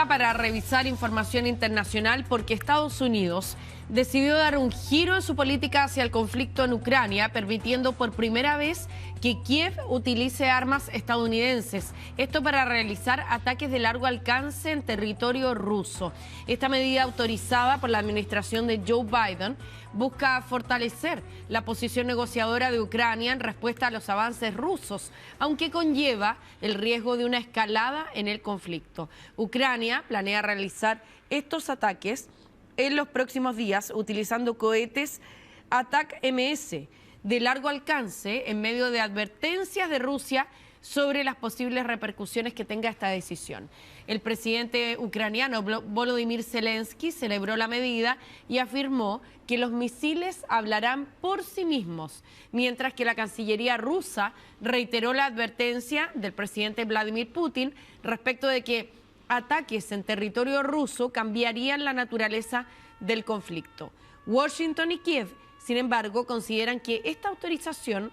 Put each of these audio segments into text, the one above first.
pausa para revisar información internacional porque Estados Unidos decidió dar un giro en su política hacia el conflicto en Ucrania, permitiendo por primera vez que Kiev utilice armas estadounidenses. Esto para realizar ataques de largo alcance en territorio ruso. Esta medida, autorizada por la administración de Joe Biden, busca fortalecer la posición negociadora de Ucrania en respuesta a los avances rusos, aunque conlleva el riesgo de una escalada en el conflicto. Ucrania planea realizar estos ataques en los próximos días utilizando cohetes ATACMS de largo alcance en medio de advertencias de Rusia sobre las posibles repercusiones que tenga esta decisión. El presidente ucraniano Volodymyr Zelensky celebró la medida y afirmó que los misiles hablarán por sí mismos, mientras que la Cancillería rusa reiteró la advertencia del presidente Vladimir Putin respecto de que ataques en territorio ruso cambiarían la naturaleza del conflicto. Washington y Kiev, sin embargo, consideran que esta autorización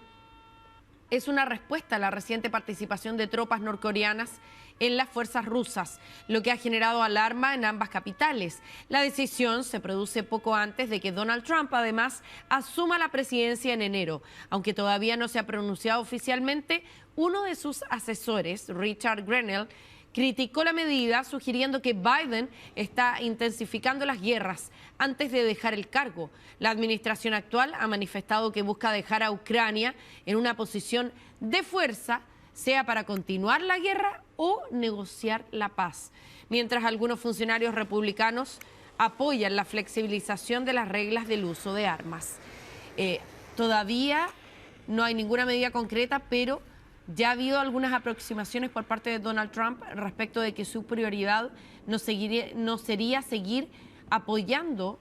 es una respuesta a la reciente participación de tropas norcoreanas en las fuerzas rusas, lo que ha generado alarma en ambas capitales. La decisión se produce poco antes de que Donald Trump, además, asuma la presidencia en enero. Aunque todavía no se ha pronunciado oficialmente, uno de sus asesores, Richard Grenell, criticó la medida, sugiriendo que Biden está intensificando las guerras antes de dejar el cargo. La administración actual ha manifestado que busca dejar a Ucrania en una posición de fuerza, sea para continuar la guerra o negociar la paz. Mientras algunos funcionarios republicanos apoyan la flexibilización de las reglas del uso de armas. Todavía no hay ninguna medida concreta, pero ya ha habido algunas aproximaciones por parte de Donald Trump respecto de que su prioridad no sería seguir apoyando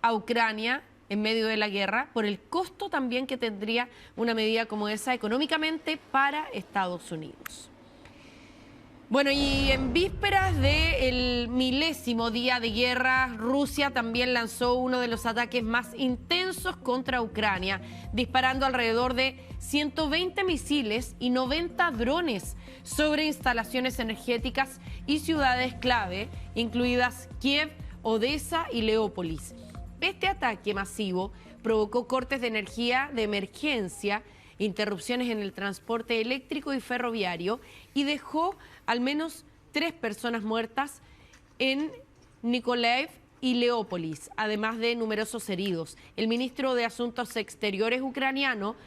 a Ucrania en medio de la guerra, por el costo también que tendría una medida como esa económicamente para Estados Unidos. Bueno, y en vísperas del 1000º día de guerra, Rusia también lanzó uno de los ataques más intensos contra Ucrania, disparando alrededor de 120 misiles y 90 drones sobre instalaciones energéticas y ciudades clave, incluidas Kiev, Odessa y Leópolis. Este ataque masivo provocó cortes de energía de emergencia, interrupciones en el transporte eléctrico y ferroviario y dejó al menos 3 personas muertas en Nikolaev y Leópolis, además de numerosos heridos. El ministro de Asuntos Exteriores ucraniano,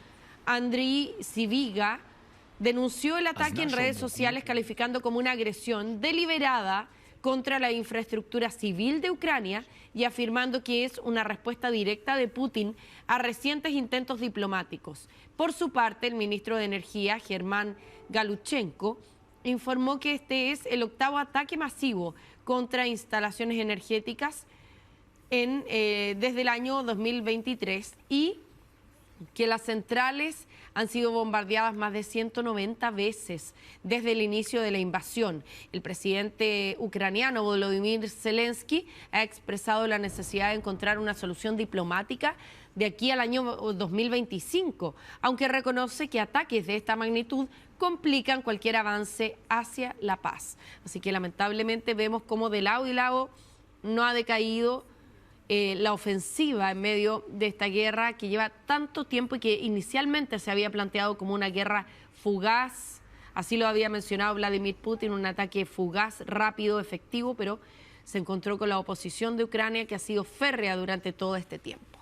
Andriy Sybiga, denunció el ataque en redes sociales calificando como una agresión deliberada contra la infraestructura civil de Ucrania y afirmando que es una respuesta directa de Putin a recientes intentos diplomáticos. Por su parte, el ministro de Energía, Germán Galuchenko, informó que este es el 8º ataque masivo contra instalaciones energéticas desde el año 2023 y que las centrales han sido bombardeadas más de 190 veces desde el inicio de la invasión. El presidente ucraniano Volodymyr Zelensky ha expresado la necesidad de encontrar una solución diplomática de aquí al año 2025, aunque reconoce que ataques de esta magnitud complican cualquier avance hacia la paz. Así que lamentablemente vemos cómo de lado y lado no ha decaído la ofensiva en medio de esta guerra que lleva tanto tiempo y que inicialmente se había planteado como una guerra fugaz. Así lo había mencionado Vladimir Putin, un ataque fugaz, rápido, efectivo, pero se encontró con la oposición de Ucrania que ha sido férrea durante todo este tiempo.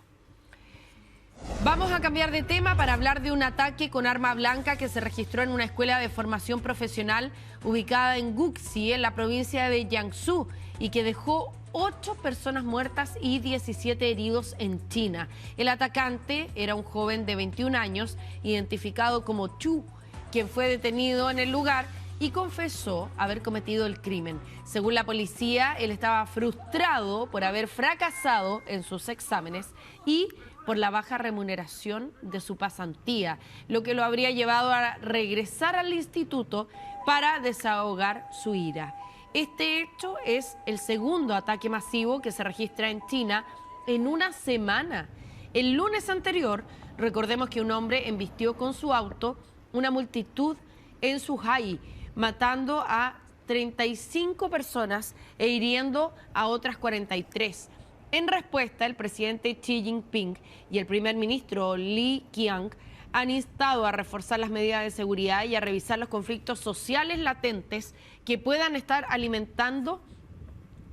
Vamos a cambiar de tema para hablar de un ataque con arma blanca que se registró en una escuela de formación profesional ubicada en Guxi, en la provincia de Jiangsu, y que dejó 8 personas muertas y 17 heridos en China. El atacante era un joven de 21 años, identificado como Chu, quien fue detenido en el lugar y confesó haber cometido el crimen. Según la policía, él estaba frustrado por haber fracasado en sus exámenes y por la baja remuneración de su pasantía, lo que lo habría llevado a regresar al instituto para desahogar su ira. Este hecho es el segundo ataque masivo que se registra en China en una semana. El lunes anterior, recordemos que un hombre embistió con su auto una multitud en Zhuhai, matando a 35 personas e hiriendo a otras 43. En respuesta, el presidente Xi Jinping y el primer ministro Li Qiang han instado a reforzar las medidas de seguridad y a revisar los conflictos sociales latentes que puedan estar alimentando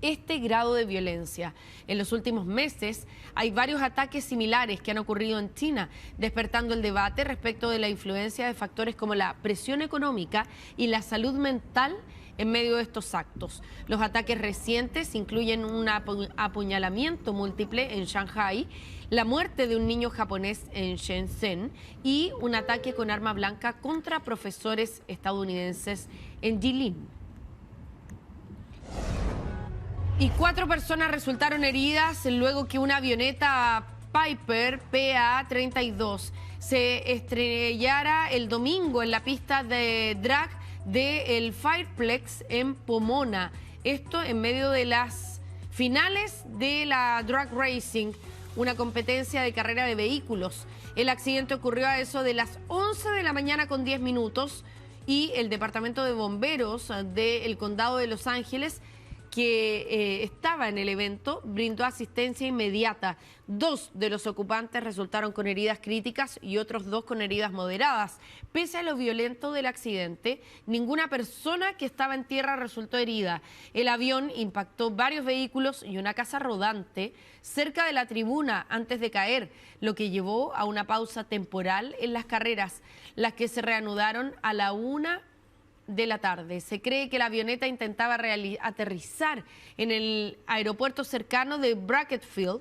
este grado de violencia. En los últimos meses hay varios ataques similares que han ocurrido en China, despertando el debate respecto de la influencia de factores como la presión económica y la salud mental en medio de estos actos. Los ataques recientes incluyen un apuñalamiento múltiple en Shanghái, la muerte de un niño japonés en Shenzhen y un ataque con arma blanca contra profesores estadounidenses en Jilin. Y 4 personas resultaron heridas luego que una avioneta Piper PA-32 se estrellara el domingo en la pista de drag del Fireplex en Pomona. Esto en medio de las finales de la Drag Racing, una competencia de carrera de vehículos. El accidente ocurrió a eso de las 11 de la mañana con 10 minutos y el Departamento de Bomberos del Condado de Los Ángeles, que estaba en el evento, brindó asistencia inmediata. 2 de los ocupantes resultaron con heridas críticas y otros 2 con heridas moderadas. Pese a lo violento del accidente, ninguna persona que estaba en tierra resultó herida. El avión impactó varios vehículos y una casa rodante cerca de la tribuna antes de caer, lo que llevó a una pausa temporal en las carreras, las que se reanudaron a la 1 de la tarde. Se cree que la avioneta intentaba aterrizar en el aeropuerto cercano de Bracketfield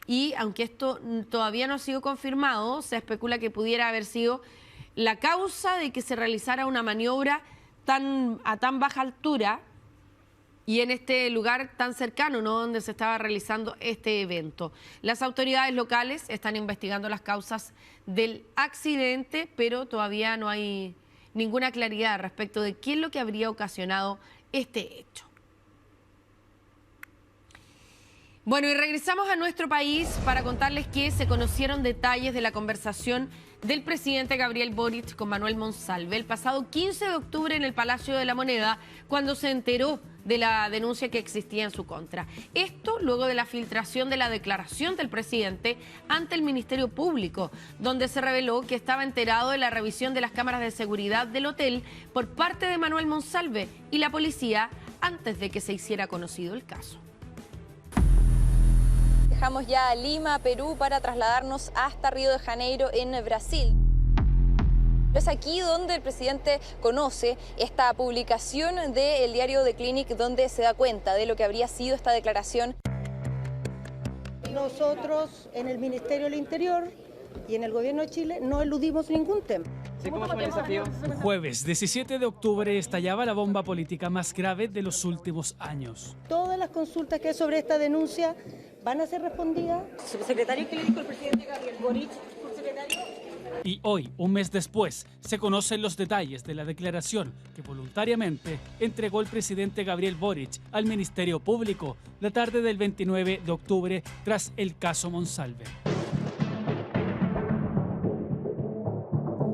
y aunque esto todavía no ha sido confirmado, se especula que pudiera haber sido la causa de que se realizara una maniobra a tan baja altura y en este lugar tan cercano, ¿no?, donde se estaba realizando este evento. Las autoridades locales están investigando las causas del accidente, pero todavía no hay ninguna claridad respecto de qué es lo que habría ocasionado este hecho. Bueno, y regresamos a nuestro país para contarles que se conocieron detalles de la conversación del presidente Gabriel Boric con Manuel Monsalve el pasado 15 de octubre en el Palacio de la Moneda, cuando se enteró de la denuncia que existía en su contra. Esto luego de la filtración de la declaración del presidente ante el Ministerio Público, donde se reveló que estaba enterado de la revisión de las cámaras de seguridad del hotel por parte de Manuel Monsalve y la policía antes de que se hiciera conocido el caso. Dejamos ya Lima, Perú, para trasladarnos hasta Río de Janeiro, en Brasil. Es aquí donde el presidente conoce esta publicación del diario The Clinic, donde se da cuenta de lo que habría sido esta declaración. Nosotros en el Ministerio del Interior y en el Gobierno de Chile no eludimos ningún tema. ¿Cómo fue el desafío? Jueves 17 de octubre estallaba la bomba política más grave de los últimos años. Todas las consultas que hay sobre esta denuncia van a ser respondidas. Subsecretario clínico, el presidente Gabriel Boric, subsecretario. Y hoy, un mes después, se conocen los detalles de la declaración que voluntariamente entregó el presidente Gabriel Boric al Ministerio Público la tarde del 29 de octubre tras el caso Monsalve.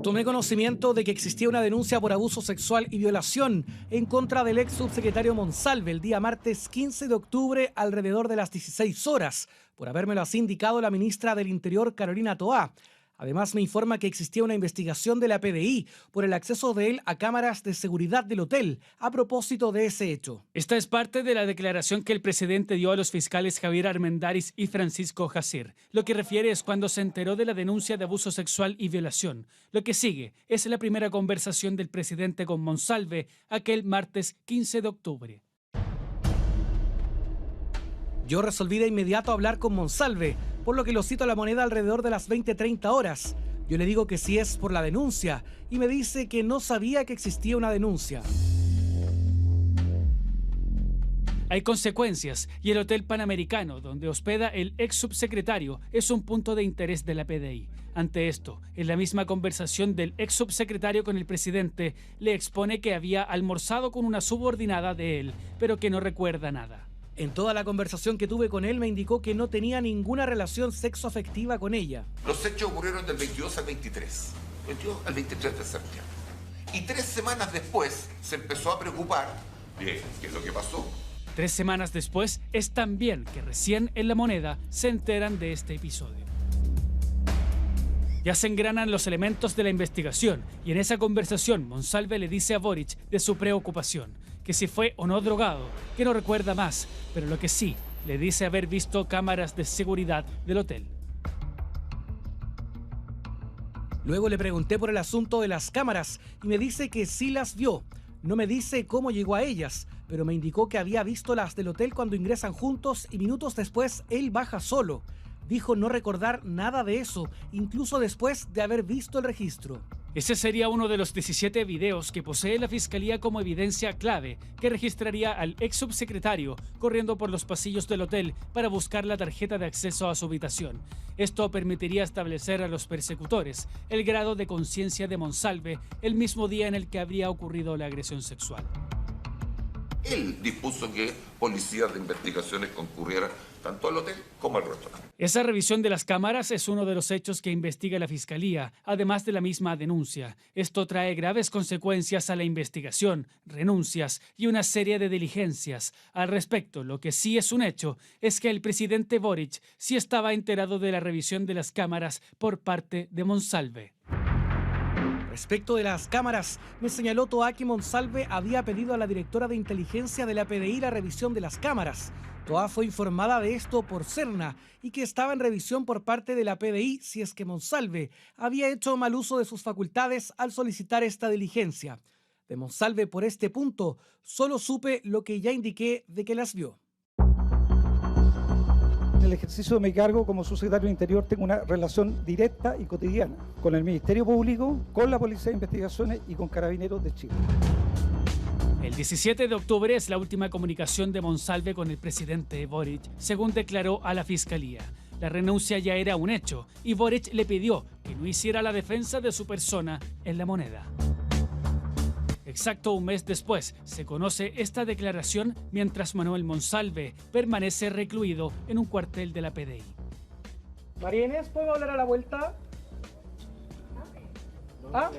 Tomé conocimiento de que existía una denuncia por abuso sexual y violación en contra del ex subsecretario Monsalve el día martes 15 de octubre alrededor de las 16 horas, por habérmelo así indicado la ministra del Interior, Carolina Toá. Además, me informa que existía una investigación de la PDI por el acceso de él a cámaras de seguridad del hotel a propósito de ese hecho. Esta es parte de la declaración que el presidente dio a los fiscales Javier Armendáriz y Francisco Jacir. Lo que refiere es cuando se enteró de la denuncia de abuso sexual y violación. Lo que sigue es la primera conversación del presidente con Monsalve aquel martes 15 de octubre. Yo resolví de inmediato hablar con Monsalve, por lo que lo cito a La Moneda alrededor de las 20:30 horas. Yo le digo que sí es por la denuncia y me dice que no sabía que existía una denuncia. Hay consecuencias y el Hotel Panamericano, donde hospeda el ex subsecretario, es un punto de interés de la PDI. Ante esto, en la misma conversación del ex subsecretario con el presidente, le expone que había almorzado con una subordinada de él, pero que no recuerda nada. En toda la conversación que tuve con él me indicó que no tenía ninguna relación sexoafectiva con ella. Los hechos ocurrieron del 22 al 23, 22 al 23 de septiembre. Y 3 semanas después se empezó a preocupar de qué es lo que pasó. 3 semanas después, es también que recién en La Moneda se enteran de este episodio. Ya se engranan los elementos de la investigación y en esa conversación Monsalve le dice a Boric de su preocupación, que si fue o no drogado, que no recuerda más, pero lo que sí, le dice haber visto cámaras de seguridad del hotel. Luego le pregunté por el asunto de las cámaras y me dice que sí las vio. No me dice cómo llegó a ellas, pero me indicó que había visto las del hotel cuando ingresan juntos y minutos después él baja solo. Dijo no recordar nada de eso, incluso después de haber visto el registro. Ese sería uno de los 17 videos que posee la Fiscalía como evidencia clave que registraría al ex subsecretario corriendo por los pasillos del hotel para buscar la tarjeta de acceso a su habitación. Esto permitiría establecer a los persecutores el grado de conciencia de Monsalve el mismo día en el que habría ocurrido la agresión sexual. Él dispuso que policías de investigaciones concurrieran tanto al hotel como al restaurante. Esa revisión de las cámaras es uno de los hechos que investiga la Fiscalía, además de la misma denuncia. Esto trae graves consecuencias a la investigación, renuncias y una serie de diligencias. Al respecto, lo que sí es un hecho es que el presidente Boric sí estaba enterado de la revisión de las cámaras por parte de Monsalve. Respecto de las cámaras, me señaló Toá que Monsalve había pedido a la directora de inteligencia de la PDI la revisión de las cámaras. Toá fue informada de esto por Serna y que estaba en revisión por parte de la PDI si es que Monsalve había hecho mal uso de sus facultades al solicitar esta diligencia. De Monsalve por este punto, solo supe lo que ya indiqué de que las vio. En el ejercicio de mi cargo como subsecretario del Interior tengo una relación directa y cotidiana con el Ministerio Público, con la Policía de Investigaciones y con Carabineros de Chile. El 17 de octubre es la última comunicación de Monsalve con el presidente Boric, según declaró a la Fiscalía. La renuncia ya era un hecho y Boric le pidió que no hiciera la defensa de su persona en La Moneda. Exacto un mes después se conoce esta declaración mientras Manuel Monsalve permanece recluido en un cuartel de la PDI. María Inés, ¿puedo hablar a la vuelta? ¿Ah?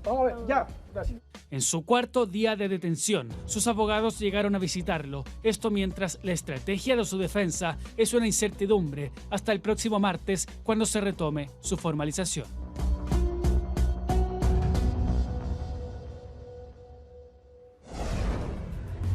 Vamos a ver, ya, gracias. En su cuarto día de detención, sus abogados llegaron a visitarlo. Esto mientras la estrategia de su defensa es una incertidumbre hasta el próximo martes, cuando se retome su formalización.